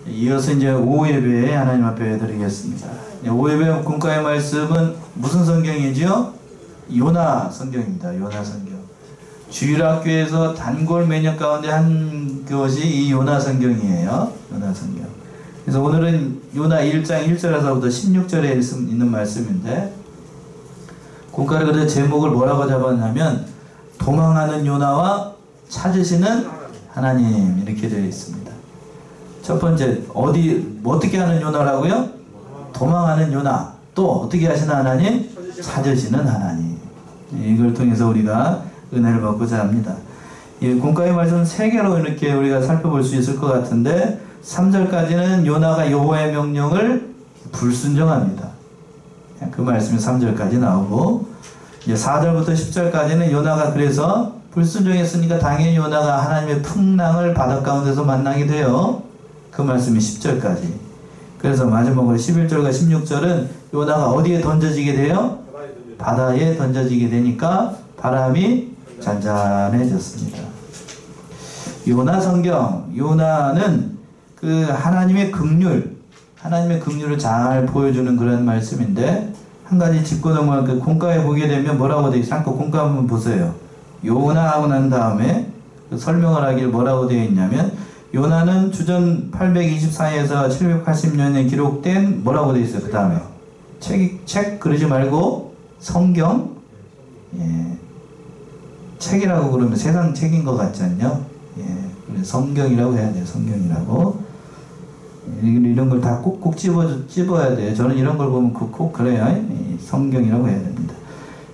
이어서 이제 오후 예배 하나님 앞에 드리겠습니다. 오후 예배 공과의 말씀은 무슨 성경이죠? 요나 성경입니다. 요나 성경. 주일학교에서 단골 매년 가운데 한 것이 이 요나 성경이에요. 요나 성경. 그래서 오늘은 요나 1장 1절에서부터 16절에 있는 말씀인데, 공과를 그래서 제목을 뭐라고 잡았냐면 도망하는 요나와 찾으시는 하나님, 이렇게 되어 있습니다. 첫 번째, 어떻게 하는 요나라고요? 도망하는 요나. 또 어떻게 하시는 하나님? 찾으시는 하나님. 이걸 통해서 우리가 은혜를 받고자 합니다. 공과의 말씀은 세 개로 이렇게 우리가 살펴볼 수 있을 것 같은데, 3절까지는 요나가 여호와의 명령을 불순종합니다. 그 말씀이 3절까지 나오고, 이제 4절부터 10절까지는 요나가 그래서 불순종했으니까 당연히 요나가 하나님의 풍랑을 바다 가운데서 만나게 돼요. 그 말씀이 10절까지. 그래서 마지막으로 11절과 16절은 요나가 어디에 던져지게 돼요? 바다에 던져지게 되니까 바람이 잔잔해졌습니다. 요나 성경, 요나는 그 하나님의 긍휼을 잘 보여주는 그런 말씀인데, 한 가지 짚고 넘어갈 그 공과에 보게 되면 뭐라고 되어 있어요? 잠깐 공과 한번 보세요. 요나 하고 난 다음에 그 설명을 하길 뭐라고 되어 있냐면, 요나는 주전 824에서 780년에 기록된 뭐라고 되어 있어요? 그 다음에 책 그러지 말고 성경. 책이라고 그러면 세상 책인 것 같지 않냐? 성경이라고 해야 돼요. 성경이라고. 이런 걸 다 꼭 집어야 돼요. 저는 이런 걸 보면 꼭 그래야 성경이라고 해야 됩니다.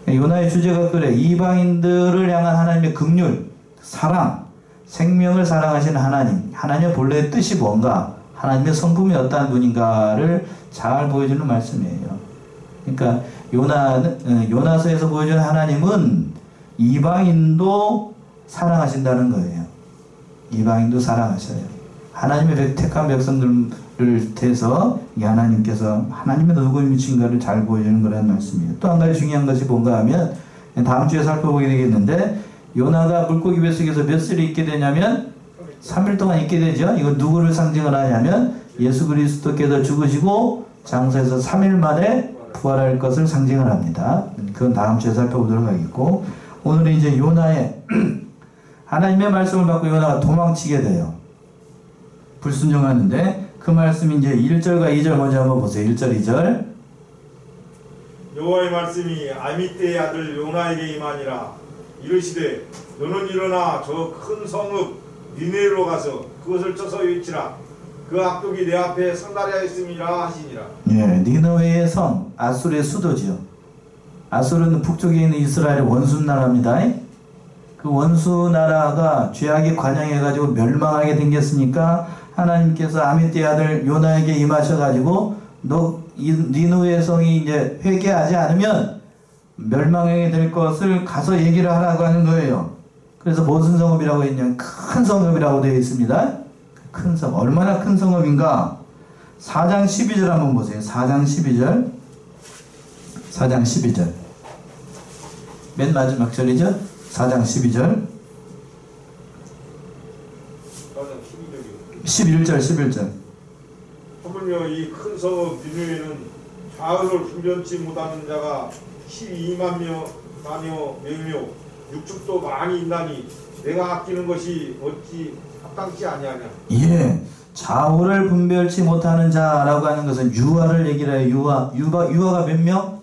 요나의 주제가 그래. 이방인들을 향한 하나님의 긍휼, 사랑, 생명을 사랑하시는 하나님. 하나님의 본래의 뜻이 뭔가, 하나님의 성품이 어떠한 분인가를 잘 보여주는 말씀이에요. 그러니까 요나서에서 보여주는 하나님은 이방인도 사랑하신다는 거예요. 이방인도 사랑하셔요. 하나님의 택한 백성들을 대해서 하나님께서 하나님의 누구의 미친가를 잘 보여주는 거라는 말씀이에요. 또 한 가지 중요한 것이 뭔가 하면, 다음 주에 살펴보게 되겠는데, 요나가 물고기 뱃속에서 몇일이 있게 되냐면 3일 동안 있게 되죠. 이건 누구를 상징을 하냐면 예수 그리스도께서 죽으시고 장사에서 3일 만에 부활할 것을 상징을 합니다. 그건 다음 주에 살펴보도록 하겠고, 오늘은 이제 요나의 하나님의 말씀을 받고 요나가 도망치게 돼요. 불순종하는데, 그 말씀이 이제 1절과 2절 먼저 한번 보세요. 1절 2절. 여호와의 말씀이 아미떼의 아들 요나에게 임하니라. 이르시되 너는 일어나 저 큰 성읍 니네로 가서 그것을 쳐서 외치라. 그 악독이 내 앞에 상달하였음이라 하시니라. 니느웨의 성, 아술의 수도지요. 아술은 북쪽에 있는 이스라엘의 원수 나라입니다. 그 원수 나라가 죄악에 관영해가지고 멸망하게 생겼으니까 하나님께서 아미떼의 아들 요나에게 임하셔가지고 너 니느웨의 성이 이제 회개하지 않으면 멸망하게 될 것을 가서 얘기를 하라고 하는 거예요. 그래서 무슨 성읍이라고 했냐면 큰 성읍이라고 되어 있습니다. 큰 성읍. 얼마나 큰 성읍인가? 4장 12절 한번 보세요. 4장 12절. 4장 12절. 맨 마지막 절이죠? 4장 12절. 11절 11절. 하물며 이 큰 성읍 니느웨는 좌우를 분변치 못하는 자가 12만 명이며 육축도 많이 있나니 내가 아끼는 것이 어찌 합당치 아니하냐. 좌우를 분별치 못하는 자라고 하는 것은 유아를 얘기를 해요. 유아가 몇 명?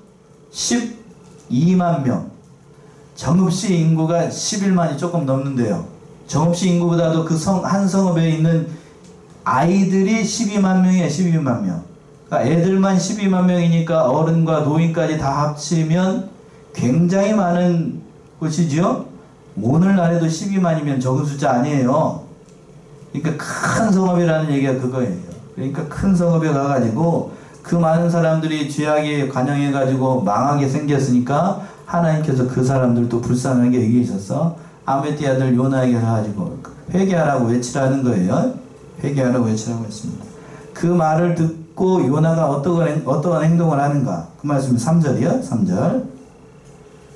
12만 명. 정읍시 인구가 11만이 조금 넘는데요. 정읍시 인구보다도 그 한 성읍에 있는 아이들이 12만 명이에요. 12만 명. 그러니까 애들만 12만 명이니까 어른과 노인까지 다 합치면 굉장히 많은 곳이죠. 오늘날에도 12만이면 적은 숫자 아니에요. 그러니까 큰 성읍이라는 얘기가 그거예요. 그러니까 큰 성읍에 가가지고 그 많은 사람들이 죄악에 관영해가지고 망하게 생겼으니까 하나님께서 그 사람들도 불쌍하게 여기셔서 아미떼의 아들 요나에게 가가지고 회개하라고 외치라는 거예요. 회개하라고 외치라고 했습니다. 그 말을 듣고 요나가 어떠한 행동을 하는가? 그 말씀이 3절이요. 3절.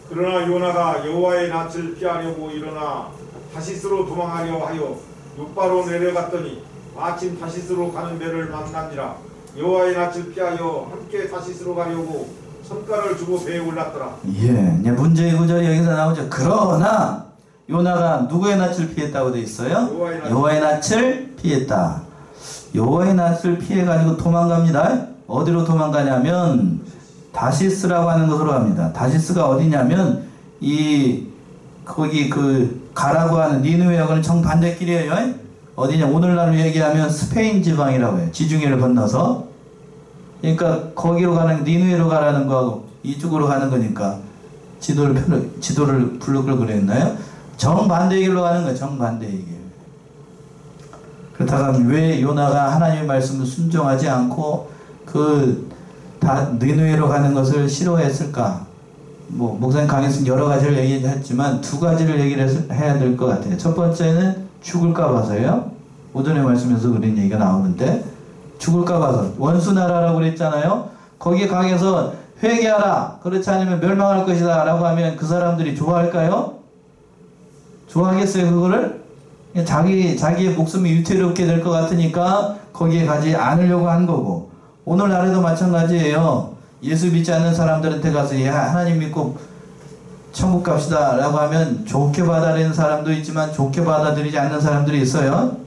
그러나 요나가 여호와의 낯을 피하려고 일어나 다시스로 도망하려 하여 욥바로 내려갔더니 마침 다시스로 가는 배를 만난지라 여호와의 낯을 피하여 함께 다시스로 가려고 성과를 주고 배에 올랐더라. 예, 이제 문제의 구절이 여기서 나오죠. 그러나 요나가 누구의 낯을 피했다고 돼 있어요? 여호와의 낯을 피했다. 여호와의 낯을 피해가지고 도망갑니다. 어디로 도망가냐면 다시스라고 하는 곳으로 갑니다. 다시스가 어디냐면 거기 가라고 하는 니느웨하고는 정반대길이에요. 어디냐, 오늘날로 얘기하면 스페인 지방이라고 해요. 지중해를 건너서. 그러니까 거기로 가는, 니느웨로 가라는 거하고 이쪽으로 가는 거니까 지도를 불러 그랬나요? 정반대의 길로 가는 거예요. 정반대의 길. 그렇다가 왜 요나가 하나님의 말씀을 순종하지 않고 니느웨로 가는 것을 싫어했을까? 목사님 강의에서 여러 가지를 얘기했지만 두 가지를 얘기를 해야 될 것 같아요. 첫 번째는 죽을까 봐서요. 오전에 말씀에서 그런 얘기가 나오는데, 죽을까 봐서. 원수 나라라고 그랬잖아요. 거기에 강해서 회개하라, 그렇지 않으면 멸망할 것이다 라고 하면 그 사람들이 좋아할까요? 좋아하겠어요? 그거를? 자기의 목숨이 위태롭게 될 것 같으니까 거기에 가지 않으려고 한 거고, 오늘날에도 마찬가지예요. 예수 믿지 않는 사람들한테 가서 하나님 믿고 천국 갑시다 라고 하면 좋게 받아들이는 사람도 있지만 좋게 받아들이지 않는 사람들이 있어요.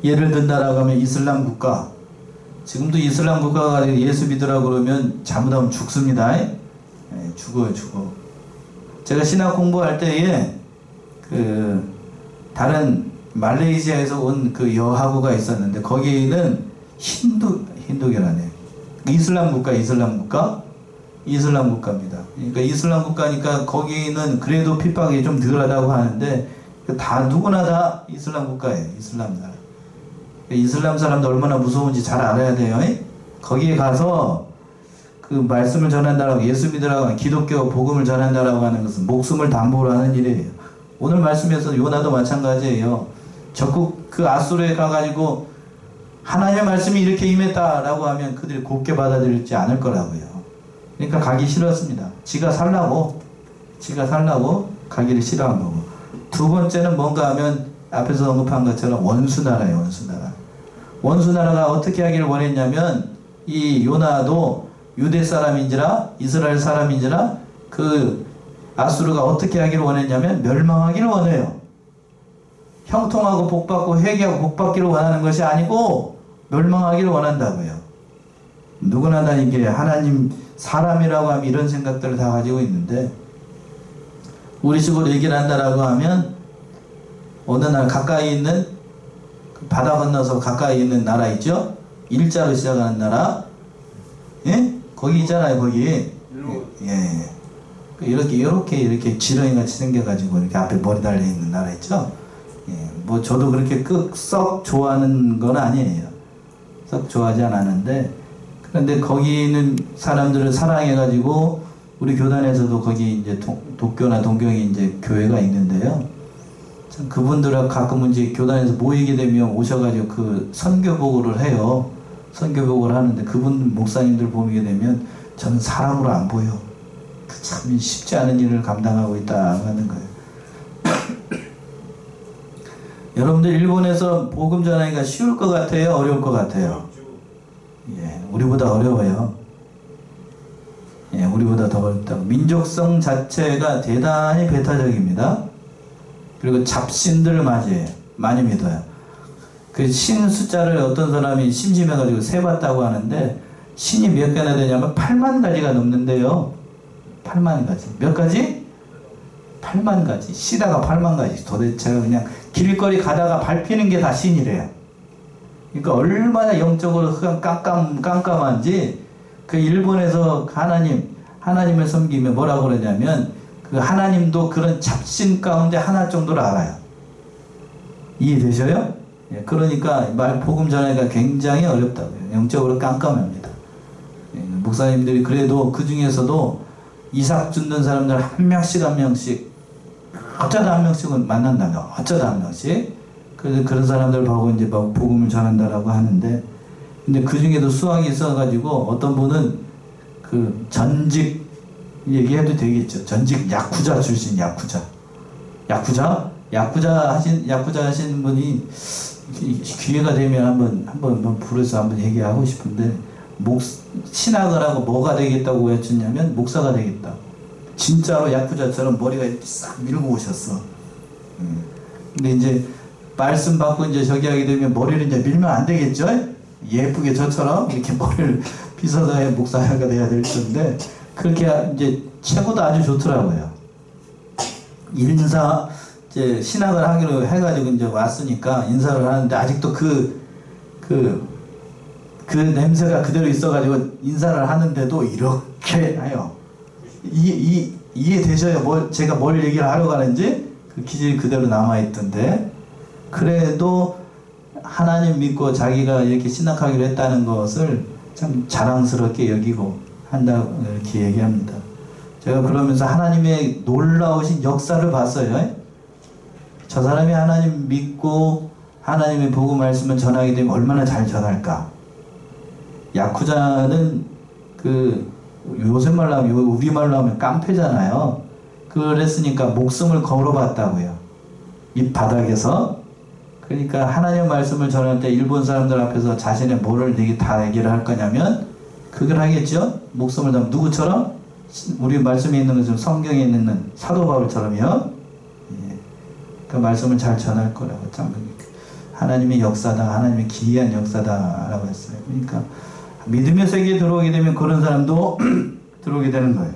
예를 든다라고 하면 이슬람 국가, 지금도 이슬람 국가가 예수 믿으라고 그러면 잘못하면 죽습니다. 죽어요. 제가 신학 공부할 때에 다른 말레이시아에서 온 여하고가 있었는데, 거기는 힌두교라네. 이슬람 국가입니다. 그러니까 이슬람 국가니까 거기는 그래도 핍박이 좀 덜하다고 하는데, 누구나 다 이슬람 국가예요. 이슬람 나라. 이슬람 사람도 얼마나 무서운지 잘 알아야 돼요. 거기에 가서 그 말씀을 전한다라고, 예수 믿으라고 하는, 기독교 복음을 전한다라고 하는 것은 목숨을 담보로 하는 일이에요. 오늘 말씀에서 요나도 마찬가지예요. 적국 아수르에 가가지고 하나님의 말씀이 이렇게 임했다라고 하면 그들이 곱게 받아들일지 않을 거라고요. 그러니까 가기 싫었습니다. 지가 살라고 가기를 싫어한 거고. 두 번째는 뭔가 하면 앞에서 언급한 것처럼 원수나라예요. 원수나라가 어떻게 하기를 원했냐면, 이 요나도 유대 사람인지라 이스라엘 사람인지라 아수르가 어떻게 하기를 원했냐면 멸망하기를 원해요. 형통하고 복받고 회개하고 복받기를 원하는 것이 아니고 멸망하기를 원한다고요. 누구나 다 이게 하나님 사람이라고 하면 이런 생각들을 다 가지고 있는데, 우리식으로 얘기를 한다라고 하면 어느 날 가까이 있는 바다 건너서 가까이 있는 나라 있죠? 일자로 시작하는 나라, 예? 거기 있잖아요. 거기. 예. 이렇게 지렁이 같이 생겨가지고 이렇게 앞에 머리 달려 있는 나라 있죠? 예. 저도 그렇게 썩 좋아하는 건 아니에요. 썩 좋아하지 않았는데, 그런데 거기 있는 사람들을 사랑해가지고 우리 교단에서도 거기 이제 독교나 동경이 이제 교회가 있는데요. 참 그분들하고 가끔 이제 교단에서 모이게 되면 오셔가지고 선교보고를 해요. 선교보고를 하는데 그분 목사님들 보게 되면 저는 사람으로 안 보여. 참 쉽지 않은 일을 감당하고 있다 하는 거예요. 여러분들 일본에서 복음 전하기가 쉬울 것 같아요? 어려울 것 같아요? 예, 우리보다 어려워요. 예, 우리보다 더 어렵다고. 민족성 자체가 대단히 배타적입니다. 그리고 잡신들을 맞이해요. 많이 믿어요. 신 숫자를 어떤 사람이 심심해가지고 세봤다고 하는데, 신이 몇 개나 되냐면 8만 가지가 넘는데요. 8만 가지. 몇 가지? 8만 가지. 시다가 8만 가지. 도대체 그냥 길거리 가다가 밟히는 게 다 신이래요. 그러니까 얼마나 영적으로 깜깜한지, 일본에서 하나님을 섬기면 뭐라고 그러냐면, 하나님도 그런 잡신 가운데 하나 정도를 알아요. 이해되셔요? 예, 그러니까 복음 전하기가 굉장히 어렵다고요. 영적으로 깜깜합니다. 예, 목사님들이 그래도 그 중에서도 이삭 짓는 사람들 한 명씩 어쩌다 한 명씩은 만난다며. 어쩌다 한 명씩. 그래서 그런 사람들 보고 이제 복음을 전한다라고 하는데, 근데 그 중에도 수학이 있어가지고 어떤 분은 전직 얘기해도 되겠죠. 전직 야쿠자 출신, 야쿠자 하신 분이 기회가 되면 한번 불러서 한번 얘기하고 싶은데, 신학을 하고 뭐가 되겠다고 외쳤냐면 목사가 되겠다. 진짜로 야쿠자처럼 머리가 이렇게 싹 밀고 오셨어. 근데 이제 말씀 받고 이제 저기 하게 되면 머리를 이제 밀면 안 되겠죠? 예쁘게 저처럼 이렇게 머리를 빗어서 목사가 돼야 될 텐데, 그렇게 이제 최고도 아주 좋더라고요. 이제 신학을 하기로 해가지고 이제 왔으니까 인사를 하는데, 아직도 그 냄새가 그대로 있어가지고 인사를 하는데도 이렇게 해요. 이해되셔요? 제가 뭘 얘기를 하러 가는지? 그 기질이 그대로 남아있던데, 그래도 하나님 믿고 자기가 이렇게 신학하기로 했다는 것을 참 자랑스럽게 여기고 한다고 이렇게 얘기합니다. 제가 그러면서 하나님의 놀라우신 역사를 봤어요. 저 사람이 하나님 믿고 하나님의 복음 말씀을 전하게 되면 얼마나 잘 전할까. 야쿠자는 요새 말로 하면, 우리말로 하면 깡패잖아요. 그랬으니까 목숨을 걸어봤다고요. 이 바닥에서. 그러니까 하나님 말씀을 전할 때 일본 사람들 앞에서 자신의 뭐를 다 얘기를 할 거냐면 그걸 하겠죠. 목숨을 담 누구처럼? 우리 말씀에 있는 것처럼, 성경에 있는 사도 바울처럼요. 그 말씀을 잘 전할 거라고. 참 하나님의 역사다, 하나님의 기이한 역사다라고 했어요. 그러니까 믿음의 세계에 들어오게 되면 그런 사람도 들어오게 되는 거예요.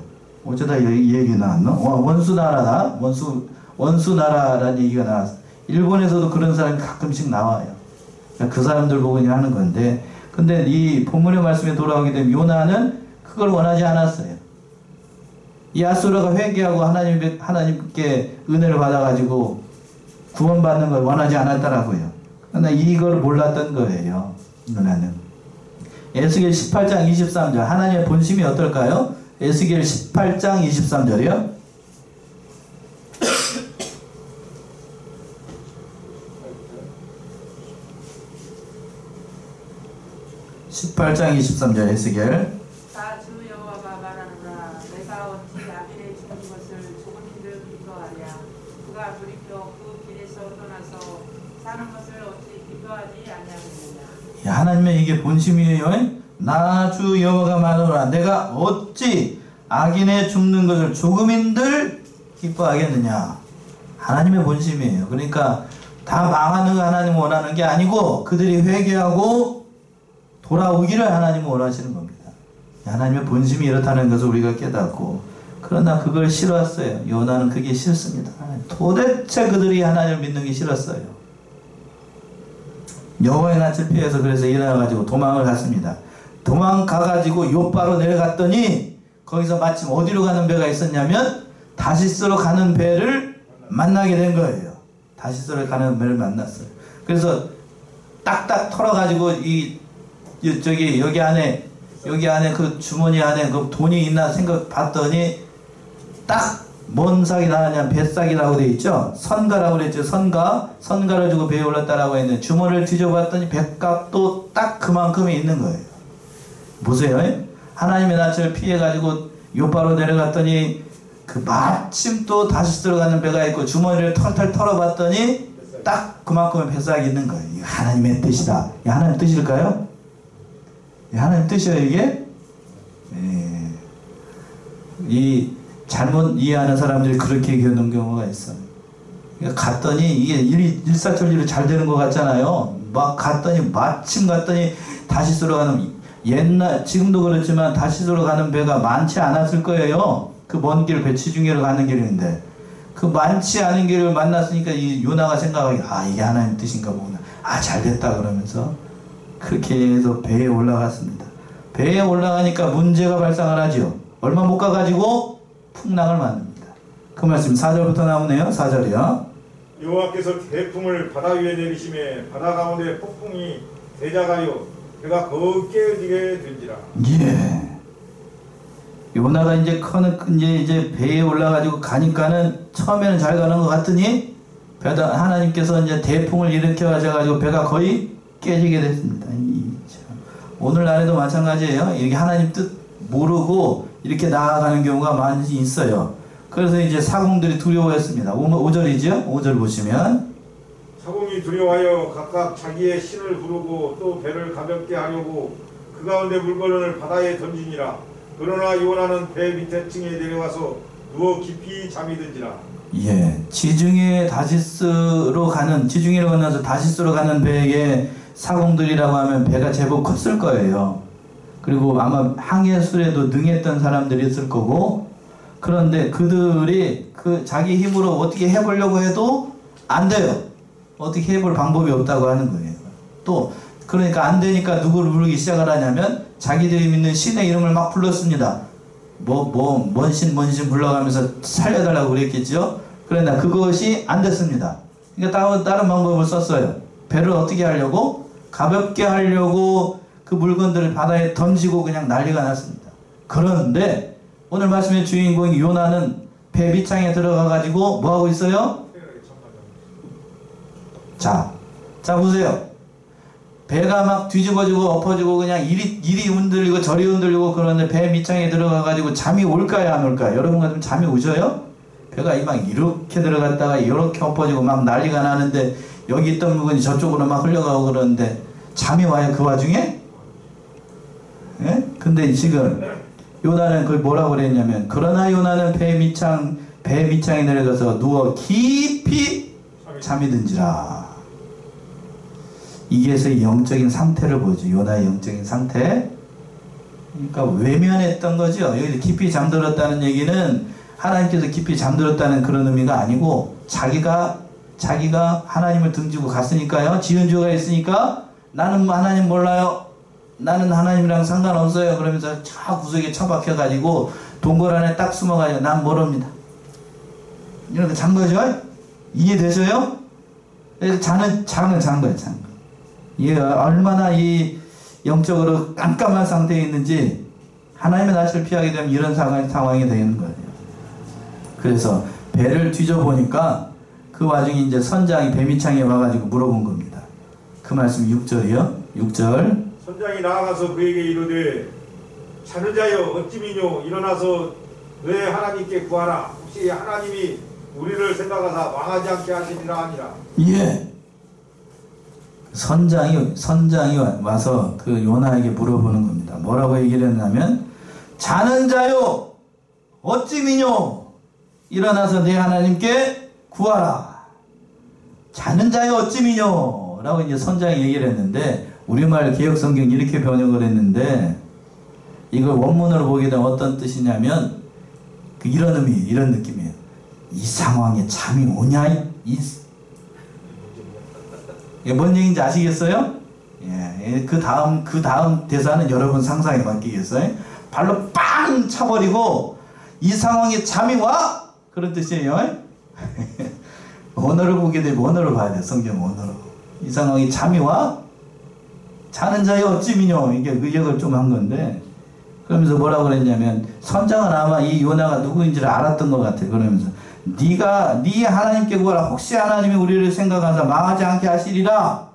어쩌다 이 얘기 나왔노? 원수나라다. 원수나라라는 얘기가 나왔어. 일본에서도 그런 사람이 가끔씩 나와요. 그 사람들 보고 그냥 하는 건데, 근데 이 본문의 말씀에 돌아오게 되면 요나는 그걸 원하지 않았어요. 이 아수라가 회개하고 하나님께 은혜를 받아가지고 구원받는 걸 원하지 않았더라고요. 그러나 이걸 몰랐던 거예요. 요나는. 에스겔 18장 23절. 하나님의 본심이 어떨까요? 에스겔 18장 23절이요. 18장 23절 에스겔. 다 주 여호와가 말하노라. 내가 어찌 아벨의 죽은 것을 조금이들 기뻐하랴. 그가 돌이켜 그 길에서 떠나서 사는 것을 어찌 기뻐하지 아니하느냐. 하나님의 이게 본심이에요. 나 주 여호와가 말하노라. 내가 어찌 악인의 죽는 것을 조금인들 기뻐하겠느냐. 하나님의 본심이에요. 그러니까 다 망하는 거 하나님 원하는 게 아니고 그들이 회개하고 돌아오기를 하나님은 원하시는 겁니다. 하나님의 본심이 이렇다는 것을 우리가 깨닫고, 그러나 그걸 싫어했어요. 요나는 그게 싫습니다. 도대체 그들이 하나님을 믿는 게 싫었어요. 여호와의 낯을 피해서 그래서 일어나가지고 도망을 갔습니다. 도망가가지고 욥바로 내려갔더니 거기서 마침 어디로 가는 배가 있었냐면 다시스로 가는 배를 만나게 된 거예요. 다시스로 가는 배를 만났어요. 그래서 딱딱 털어가지고 여기 안에 그 주머니 안에 그 돈이 있나 생각 봤더니 딱 뭔 싹이 나왔냐면 뱃싹이라고 돼 있죠. 선가라고 그랬죠. 선가를 주고 배에 올랐다라고 했는데 주머니를 뒤져봤더니 뱃값도 딱 그만큼이 있는 거예요. 보세요. 하나님의 낯을 피해가지고 욥바로 내려갔더니 그 마침 또 다시 들어가는 배가 있고 주머니를 털털 털어봤더니 딱 그만큼의 뱃싹이 있는 거예요. 이거 하나님의 뜻이다. 이게 하나님의 뜻일까요? 하나님 뜻이에요 이게? 이 잘못 이해하는 사람들이 그렇게 얘기하는 경우가 있어요. 그러니까 갔더니 이게 일사천리로 잘 되는 것 같잖아요. 막 갔더니 마침 갔더니 다시스로 가는, 지금도 그렇지만 다시스로 가는 배가 많지 않았을 거예요. 그 먼 길 배치중계로 가는 길인데 그 많지 않은 길을 만났으니까 이 요나가 생각하기, 이게 하나님 뜻인가 보구나. 잘 됐다 그러면서 그렇게 해서 배에 올라갔습니다. 배에 올라가니까 문제가 발생을 하죠. 얼마 못 가가지고 풍랑을 만듭니다. 그 말씀 4절부터 나오네요. 4절이요. 여호와께서 태풍을 바다 위에 내리심에 바다 가운데 폭풍이 대작하여 배가 거기 깨어지게 된지라. 예. 요나가 이제 배에 올라가지고 가니까는 처음에는 잘 가는 것 같더니 하나님께서 이제 대풍을 일으켜 하셔가지고 배가 거의 깨지게 됐습니다. 오늘날에도 마찬가지예요. 이렇게 하나님 뜻 모르고 이렇게 나아가는 경우가 많이 있어요. 그래서 이제 사공들이 두려워했습니다. 5절이죠? 5절 보시면 사공이 두려워하여 각각 자기의 신을 부르고 또 배를 가볍게 하려고 그 가운데 물건을 바다에 던지니라. 그러나 요나는 배 밑에 층에 내려가서 누워 깊이 잠이 든지라. 예, 지중해 다시스로 건너서 다시스로 가는 배에 사공들이라고 하면 배가 제법 컸을 거예요. 그리고 아마 항해술에도 능했던 사람들이 있을 거고, 그런데 그들이 그 자기 힘으로 어떻게 해보려고 해도 안 돼요. 어떻게 해볼 방법이 없다고 하는 거예요. 또 그러니까 안 되니까 누구를 부르기 시작을 하냐면 자기들이 믿는 신의 이름을 막 불렀습니다. 뭔 신 불러가면서 살려달라고 그랬겠죠. 그러나 그것이 안 됐습니다. 그러니까 다른 방법을 썼어요. 배를 어떻게 하려고? 가볍게 하려고 그 물건들을 바다에 던지고 그냥 난리가 났습니다. 그런데 오늘 말씀의 주인공이 요나는 배 밑창에 들어가 가지고 뭐 하고 있어요? 자 보세요. 배가 막 뒤집어지고 엎어지고 그냥 이리 흔들리고 저리 흔들리고 그러는데 배 밑창에 들어가 가지고 잠이 올까요 안 올까요? 여러분 같으면 잠이 오셔요? 배가 막 이렇게 들어갔다가 이렇게 엎어지고 막 난리가 나는데 여기 있던 물건이 저쪽으로 막 흘러가고 그러는데 잠이 와요 그 와중에? 예? 근데 지금 요나는 그걸 뭐라고 그랬냐면 그러나 요나는 배 밑창에 내려가서 누워 깊이 잠이 든지라. 이게서 영적인 상태를 보죠. 요나의 영적인 상태. 그러니까 외면했던 거죠. 여기서 깊이 잠들었다는 얘기는 하나님께서 깊이 잠들었다는 그런 의미가 아니고 자기가 하나님을 등지고 갔으니까요. 지은 죄가 있으니까 나는 하나님 몰라요. 나는 하나님이랑 상관없어요. 그러면서 저 구석에 처박혀가지고 동굴 안에 딱 숨어가지고 난 모릅니다. 이렇게 잔 거죠? 이해되셔요? 잔 거예요. 이게 얼마나 이 영적으로 깜깜한 상태에 있는지 하나님의 낯을 피하게 되면 이런 상황이 되는 거예요. 그래서 배를 뒤져보니까 그 와중에 이제 선장이 배 밑창에 와가지고 물어본 겁니다. 그 말씀 6절이요. 6절. 선장이 나아가서 그에게 이르되 자는 자여 어찌미뇨 일어나서 내 하나님께 구하라. 혹시 하나님이 우리를 생각하사 망하지 않게 하시리라 하니라. 예. 선장이 와서 그 요나에게 물어보는 겁니다. 뭐라고 얘기를 했냐면 자는 자요 어찌미뇨 일어나서 내 하나님께 구하라. 자는 자요 어찌미뇨 라고 이제 선장이 얘기를 했는데 우리말 개혁성경 이렇게 번역을 했는데 이걸 원문으로 보게 되면 어떤 뜻이냐면 이런 의미, 이런 느낌이에요. 이 상황에 잠이 오냐? 이게 뭔 얘기인지 아시겠어요? 예, 그 다음 대사는 여러분 상상에 맡기겠어요? 발로 빵 차버리고 이 상황에 잠이 와? 그런 뜻이에요. 언어를 보게 되면 언어로 봐야 돼요. 성경 언어로. 이 상황에 잠이 와? 자는 자여 어찌미뇨. 이게 의역을 좀 한 건데 그러면서 뭐라고 그랬냐면 선장은 아마 이 요나가 누구인지를 알았던 것 같아. 그러면서 네 하나님께 구하라. 혹시 하나님이 우리를 생각하사 망하지 않게 하시리라.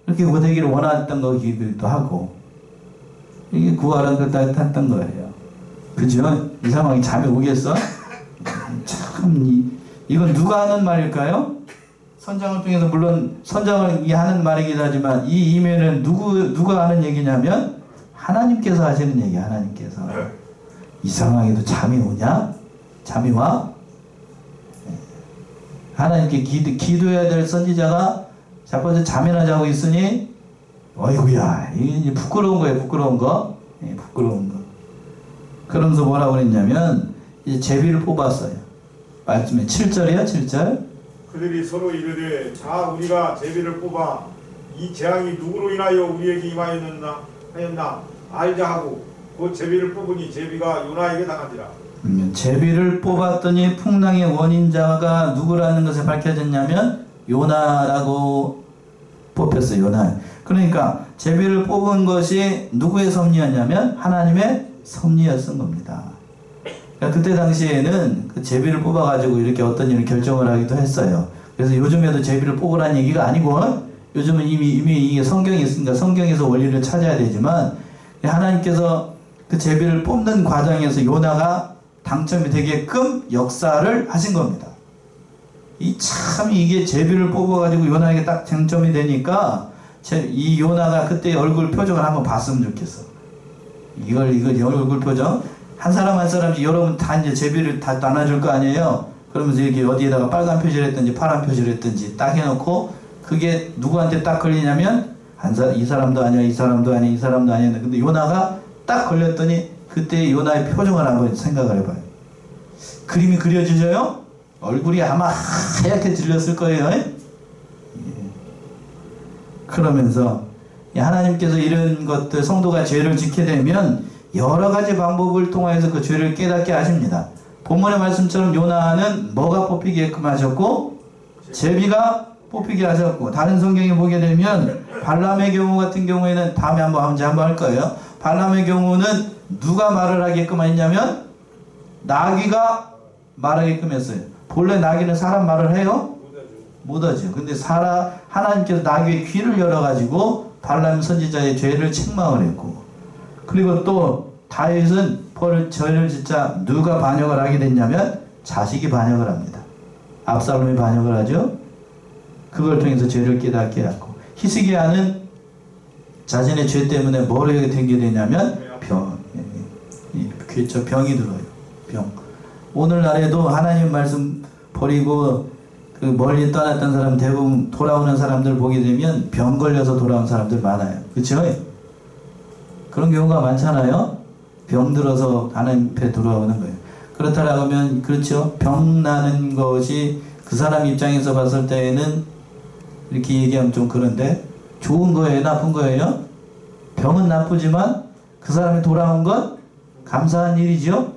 이렇게 되기를 원했던 거기도 하고 이게 구하라는 걸 따뜻했던 거예요. 그죠? 이 상황이 잠이 오겠어? 참 이건 누가 하는 말일까요? 선장을 통해서 물론 선장을 하는 말이긴 하지만 이 이면은 누가 하는 얘기냐면 하나님께서 하시는 얘기. 하나님께서 이 상황에도 잠이 오냐? 잠이 와? 하나님께 기도해야 될 선지자가 자빠져 잠이나 자고 있으니 어이구야 이게 부끄러운 거예요. 부끄러운 거. 예, 부끄러운 거. 그러면서 뭐라고 그랬냐면 이제 제비를 뽑았어요. 말씀에 7절이요. 7절. 그들이 서로 이르되 자 우리가 제비를 뽑아 이 재앙이 누구로 인하여 우리에게 임하였나 알자 하고 곧 제비를 뽑으니 제비가 요나에게 당하니라. 제비를 뽑았더니 풍랑의 원인자가 누구라는 것이 밝혀졌냐면 요나라고 뽑혔어요. 요나. 그러니까 제비를 뽑은 것이 누구의 섭리였냐면 하나님의 섭리였던 겁니다. 그러니까 그때 당시에는 그 제비를 뽑아가지고 이렇게 어떤 일을 결정을 하기도 했어요. 그래서 요즘에도 제비를 뽑으라는 얘기가 아니고 요즘은 이미 이게 성경이 있으니까 성경에서 원리를 찾아야 되지만 하나님께서 그 제비를 뽑는 과정에서 요나가 당첨이 되게끔 역사를 하신 겁니다. 참 이게 제비를 뽑아가지고 요나에게 딱 쟁점이 되니까 이 요나가 그때 얼굴 표정을 한번 봤으면 좋겠어. 이걸 얼굴 표정 한 사람 한 사람씩 여러분 다 이제 제비를 다 나눠줄 거 아니에요. 그러면서 이렇게 어디에다가 빨간 표시를 했든지 파란 표시를 했든지 딱 해놓고 그게 누구한테 딱 걸리냐면 이 사람도 아니야, 이 사람도 아니야, 이 사람도 아니야. 근데 요나가 딱 걸렸더니 그때 요나의 표정을 한번 생각을 해봐요. 그림이 그려지죠? 얼굴이 아마 하얗게 질렸을 거예요. 그러면서 하나님께서 이런 것들 성도가 죄를 짓게 되면 여러 가지 방법을 통해서 그 죄를 깨닫게 하십니다. 본문의 말씀처럼 요나는 뭐가 뽑히게끔 하셨고 제비가 뽑히게 하셨고, 다른 성경에 보게 되면 발람의 경우 같은 경우에는 다음에 한번 할 거예요. 발람의 경우는 누가 말을 하게끔 했냐면 나귀가 말하게끔 했어요. 본래 나귀는 사람 말을 해요? 못하죠. 근데 하나님께서 나귀의 귀를 열어가지고 발람 선지자의 죄를 책망을 했고, 그리고 또 다윗은 죄를 짓자 누가 반역을 하게 됐냐면 자식이 반역을 합니다. 압살롬이 반역을 하죠. 그걸 통해서 죄를 깨닫게 하고, 히스기야는 자신의 죄 때문에 뭐를 된게 되냐면 병이 들어요. 병. 오늘날에도 하나님 말씀 버리고 그 멀리 떠났던 사람 대부분 돌아오는 사람들 보게 되면 병 걸려서 돌아온 사람들 많아요. 그렇죠? 그런 경우가 많잖아요. 병 들어서 하나님 앞에 돌아오는 거예요. 그렇다라고 하면 그렇죠. 병 나는 것이 그 사람 입장에서 봤을 때에는 이렇게 얘기하면 좀 그런데 좋은 거예요? 나쁜 거예요? 병은 나쁘지만 그 사람이 돌아온 건 감사한 일이죠.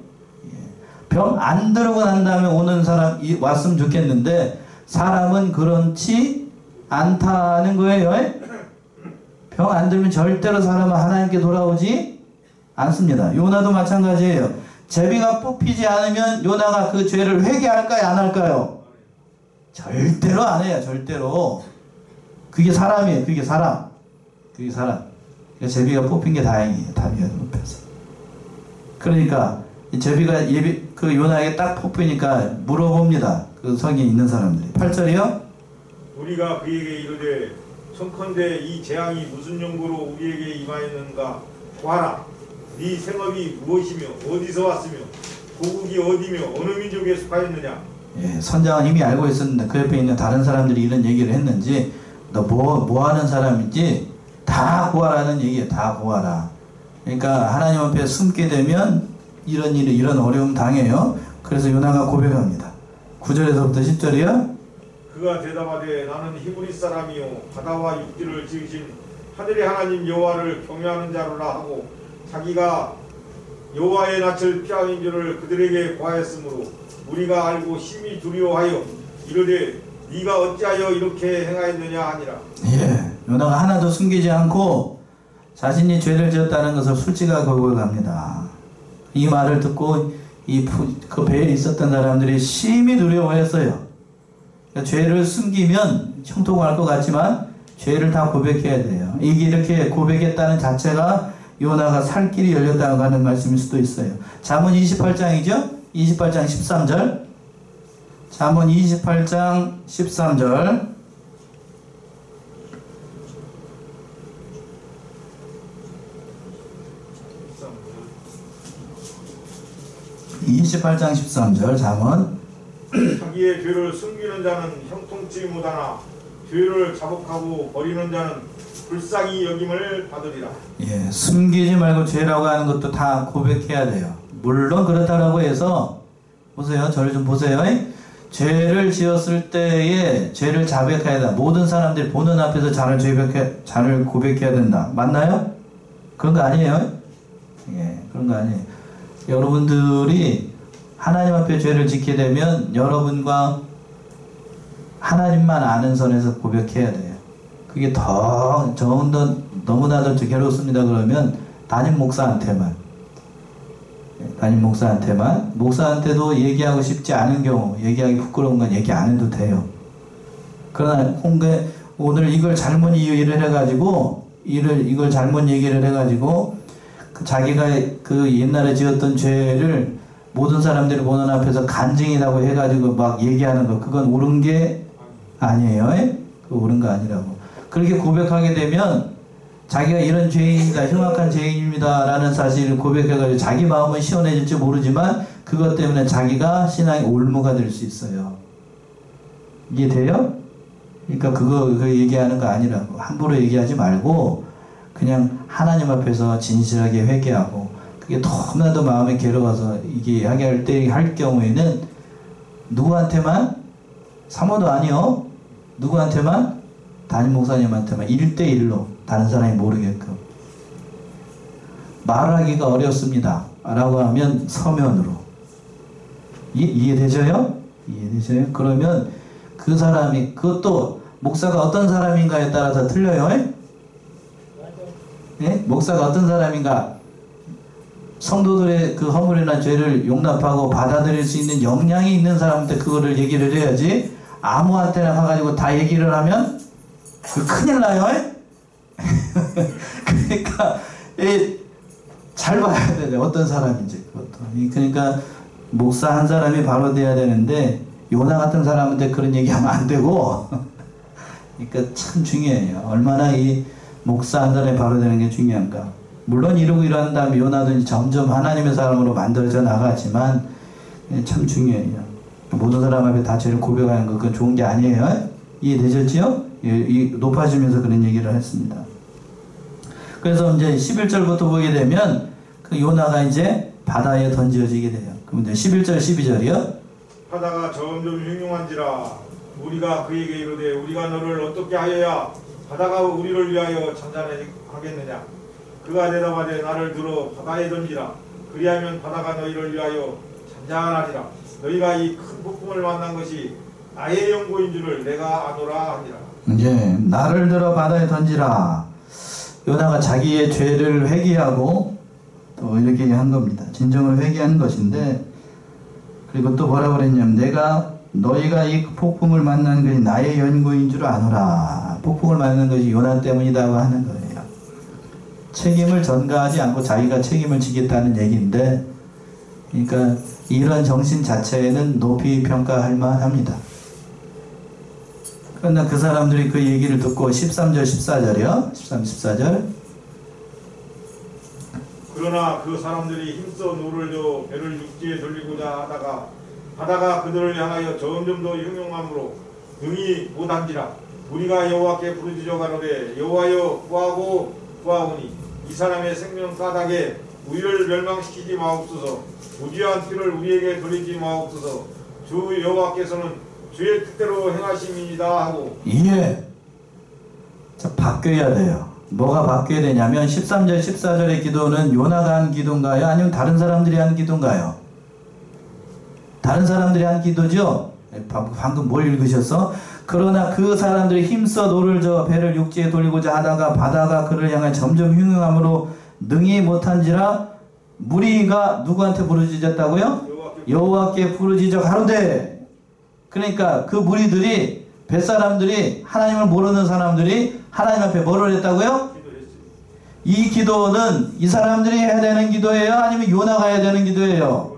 병 안 들고 난 다음에 오는 사람이 왔으면 좋겠는데 사람은 그렇지 않다는 거예요. 병 안 들면 절대로 사람은 하나님께 돌아오지 않습니다. 요나도 마찬가지예요. 제비가 뽑히지 않으면 요나가 그 죄를 회개할까요? 안 할까요? 절대로 안 해요. 절대로. 그게 사람이에요. 그게 사람. 그러니까 제비가 뽑힌 게 다행이에요. 답이에요. 높여서. 그러니까 제비가 그 요나에게 딱 뽑히니까 물어봅니다. 그 성에 있는 사람들이. 8절이요. 우리가 그에게 이르되 청컨대 이 재앙이 무슨 용고로 우리에게 임하였는가 보아라. 네 생업이 무엇이며 어디서 왔으며 고국이 어디며 어느 민족에 속하였느냐. 예, 선장은 이미 알고 있었는데 그 옆에 있는 다른 사람들이 이런 얘기를 했는지 너 뭐 하는 사람인지 다 구하라는 얘기예요. 다 구하라. 그러니까 하나님 앞에 숨게 되면 이런 어려움 당해요. 그래서 요나가 고백합니다. 9절에서부터 10절이요. 그가 대답하되 나는 히브리 사람이요 바다와 육지를 지으신 하늘의 하나님 여호와를 경외하는 자로라 하고 자기가 여호와의 낯을 피하는 줄을 그들에게 고하였으므로 우리가 알고 심히 두려워하여 이르되 네가 어찌하여 이렇게 행하였느냐 하니라. 예, 요나가 하나도 숨기지 않고 자신이 죄를 지었다는 것을 솔직하게 고백합니다. 이 말을 듣고 그 배에 있었던 사람들이 심히 두려워했어요. 그러니까 죄를 숨기면 형통할 것 같지만 죄를 다 고백해야 돼요. 이게 이렇게 고백했다는 자체가 요나가 살 길이 열렸다고 하는 말씀일 수도 있어요. 잠언 28장이죠? 28장 13절. 잠언 28장 13절. 28장 13절 잠언. 자기의 죄를 숨기는 자는 형통치 못하나 죄를 자복하고 버리는 자는 불쌍히 여김을 받으리라. 예, 숨기지 말고 죄라고 하는 것도 다 고백해야 돼요. 물론 그렇다라고 해서 보세요. 저를 좀 보세요. 죄를 지었을 때에 죄를 자백해야 된다. 모든 사람들이 보는 앞에서 자를 고백해야 된다. 맞나요? 그런 거 아니에요? 예, 그런 거 아니에요. 여러분들이 하나님 앞에 죄를 짓게 되면 여러분과 하나님만 아는 선에서 고백해야 돼요. 그게 너무나도 괴롭습니다. 그러면 담임 목사한테만, 목사한테도 얘기하고 싶지 않은 경우, 얘기하기 부끄러운 건 얘기 안 해도 돼요. 그러나 오늘 이걸 잘못 이해를 해가지고 이걸 잘못 얘기를 해가지고 자기가 그 옛날에 지었던 죄를 모든 사람들이 보는 앞에서 간증이라고 해가지고 막 얘기하는 거, 그건 옳은 게 아니에요. 그거 옳은 거 아니라고. 그렇게 고백하게 되면 자기가 이런 죄인이다, 흉악한 죄인입니다 라는 사실을 고백해가지고 자기 마음은 시원해질지 모르지만 그것 때문에 자기가 신앙의 올무가 될 수 있어요. 이해돼요? 그러니까 그 얘기하는 거 아니라고. 함부로 얘기하지 말고 그냥 하나님 앞에서 진실하게 회개하고, 그게 너무나도 마음에 괴로워서 이게 할 경우에는 누구한테만? 사모도 아니요. 누구한테만? 담임 목사님한테만 1대1로, 다른 사람이 모르게끔. 말하기가 어렵습니다 라고 하면 서면으로. 이해되셔요? 이해되셔요? 그러면 그 사람이, 그것도 목사가 어떤 사람인가에 따라서 틀려요. 예? 목사가 어떤 사람인가, 성도들의 그 허물이나 죄를 용납하고 받아들일 수 있는 역량이 있는 사람한테 그거를 얘기를 해야지, 아무한테나 가가지고 다 얘기를 하면 그 큰일 나요. 그러니까 잘 봐야 돼요. 어떤 사람인지. 그것도. 그러니까 목사 한 사람이 바로 돼야 되는데 요나 같은 사람한테 그런 얘기하면 안 되고 그러니까 참 중요해요. 얼마나 이 목사 한 사람이 바로 되는 게 중요한가. 물론 이러고 일하는 다음에 요나도 점점 하나님의 사람으로 만들어져 나가지만 참 중요해요. 모든 사람 앞에 다 죄를 고백하는 거, 그건 좋은 게 아니에요. 이해되셨지요? 높아지면서 그런 얘기를 했습니다. 그래서 이제 11절부터 보게 되면 그 요나가 이제 바다에 던져지게 돼요. 그럼 이제 11절 12절이요. 하다가 점점 흉흉한지라 우리가 그에게 이르되 우리가 너를 어떻게 하여야 바다가 우리를 위하여 잔잔하겠느냐. 그가 대답하되 나를 들어 바다에 던지라. 그리하면 바다가 너희를 위하여 잔잔하리라. 너희가 이 큰 폭풍을 만난 것이 나의 연고인 줄을 내가 아노라 하니라. 이제 나를 들어 바다에 던지라. 요나가 자기의 죄를 회개하고 또 이렇게 한 겁니다. 진정으로 회개하는 것인데, 그리고 또 뭐라고 그랬냐면 너희가 이 폭풍을 만난 것이 나의 연고인 줄 아노라. 폭풍을 만난 것이 요나 때문이라고 하는 거예요. 책임을 전가하지 않고 자기가 책임을 지겠다는 얘기인데, 그러니까 이런 정신 자체에는 높이 평가할 만합니다. 그러나 그 사람들이 그 얘기를 듣고 13절 14절이요. 13, 14절. 그러나 그 사람들이 힘써 노를 저 배를 육지에 돌리고자 하다가 바다가 그들을 향하여 점점 더 흉흉함으로 능히 못한지라. 우리가 여호와께 부르짖어 가로되 여호와여 구하고 구하오니 이 사람의 생명 까닭에 우리를 멸망시키지 마옵소서. 무지한 피를 우리에게 돌리지 마옵소서. 주 여호와께서는 주의 뜻대로 행하심이니이다 하고. 예. 자, 바뀌어야 돼요. 뭐가 바뀌어야 되냐면 13절 14절의 기도는 요나가 한 기도인가요? 아니면 다른 사람들이 한 기도인가요? 다른 사람들이 한 기도죠? 방금 뭘 읽으셨어? 그러나 그 사람들이 힘써 노를 저 배를 육지에 돌리고자 하다가 바다가 그를 향해 점점 흉흉함으로 능히 못한지라. 무리가 누구한테 부르짖었다고요? 여호와께 부르짖어 가로되. 그러니까 그 무리들이, 뱃사람들이, 하나님을 모르는 사람들이 하나님 앞에 뭐를 했다고요? 이 기도는 이 사람들이 해야 되는 기도예요? 아니면 요나가 해야 되는 기도예요?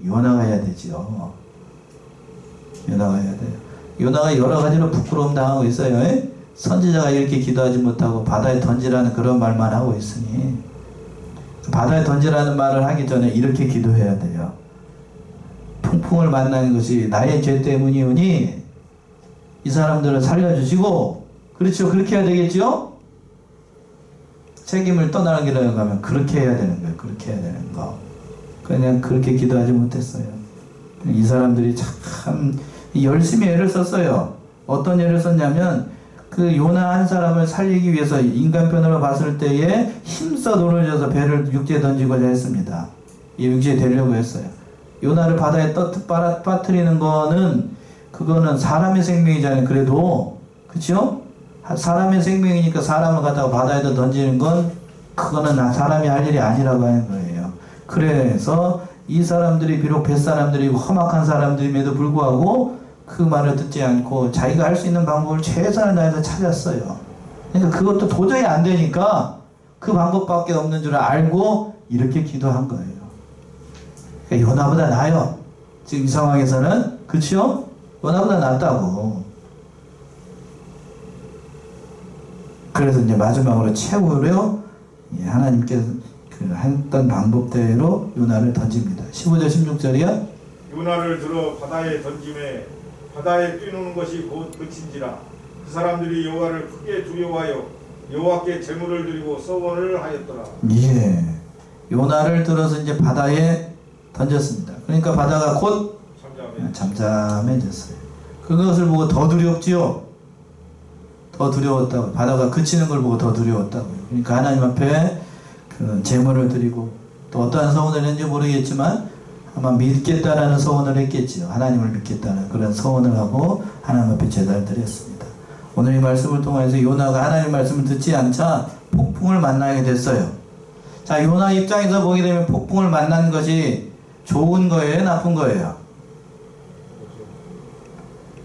요나가 해야 되죠. 요나가 해야 돼요. 요나가 여러 가지로 부끄러움 당하고 있어요. 선지자가 이렇게 기도하지 못하고 바다에 던지라는 그런 말만 하고 있으니, 바다에 던지라는 말을 하기 전에 이렇게 기도해야 돼요. 폭풍을 만나는 것이 나의 죄 때문이오니 이 사람들을 살려주시고, 그렇죠? 그렇게 해야 되겠죠? 책임을 떠나기라고 하면 그렇게 해야 되는 거예요. 그렇게 해야 되는 거. 그냥 그렇게 기도하지 못했어요. 이 사람들이 참 열심히 애를 썼어요. 어떤 애를 썼냐면 그 요나 한 사람을 살리기 위해서 인간편으로 봤을 때에 힘써 노를 져서 배를 육지에 던지고자 했습니다. 이 육지에 데리려고 했어요. 요나를 바다에 빠뜨리는 거는, 그거는 사람의 생명이잖아요. 그래도 그쵸? 사람의 생명이니까 사람을 갖다가 바다에다 던지는 건, 그거는 사람이 할 일이 아니라고 하는 거예요. 그래서 이 사람들이 비록 뱃사람들이고 험악한 사람들임에도 불구하고 그 말을 듣지 않고 자기가 할 수 있는 방법을 최선을 다해서 찾았어요. 그러니까 그것도 도저히 안 되니까 그 방법밖에 없는 줄 알고 이렇게 기도한 거예요. 그러니까 요나보다 나아요. 지금 이 상황에서는. 그치요? 요나보다 낫다고. 그래서 이제 마지막으로 최후로 하나님께서 했던 방법대로 요나를 던집니다. 15절 16절이요. 요나를 들어 바다에 던짐에 바다에 뛰노는 것이 곧 그친지라. 그 사람들이 여호와를 크게 두려워하여 여호와께 제물을 드리고 서원을 하였더라. 예, 요나를 들어서 이제 바다에 던졌습니다. 그러니까 바다가 곧 잠잠해졌어요. 그것을 보고 더 두렵지요. 더 두려웠다고. 바다가 그치는 걸 보고 더 두려웠다고요. 그러니까 하나님 앞에 그 제물을 드리고 또 어떠한 서원을 했는지 모르겠지만 아마 믿겠다라는 서원을 했겠지요. 하나님을 믿겠다는 그런 서원을 하고 하나님 앞에 제단을 드렸습니다. 오늘 이 말씀을 통해서 요나가 하나님 말씀을 듣지 않자 폭풍을 만나게 됐어요. 자, 요나 입장에서 보게 되면 폭풍을 만난 것이 좋은 거예요? 나쁜 거예요?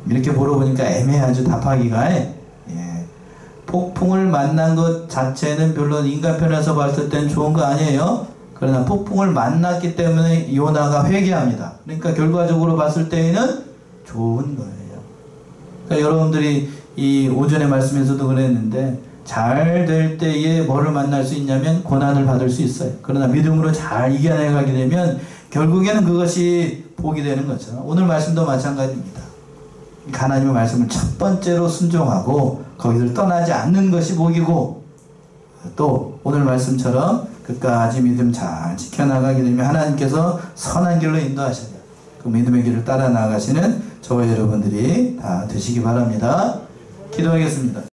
이렇게 물어보니까 애매하죠. 답하기가. 예. 폭풍을 만난 것 자체는 별로 인간 편에서 봤을 땐 좋은 거 아니에요. 그러나 폭풍을 만났기 때문에 요나가 회개합니다. 그러니까 결과적으로 봤을 때에는 좋은 거예요. 그러니까 여러분들이 이 오전의 말씀에서도 그랬는데 잘 될 때에 뭐를 만날 수 있냐면 고난을 받을 수 있어요. 그러나 믿음으로 잘 이겨내가게 되면 결국에는 그것이 복이 되는 것처럼 오늘 말씀도 마찬가지입니다. 하나님의 말씀을 첫 번째로 순종하고 거기를 떠나지 않는 것이 복이고 또 오늘 말씀처럼 끝까지 믿음 잘 지켜나가게 되면 하나님께서 선한 길로 인도하셔요. 그 믿음의 길을 따라 나가시는 저와 여러분들이 다 되시기 바랍니다. 기도하겠습니다.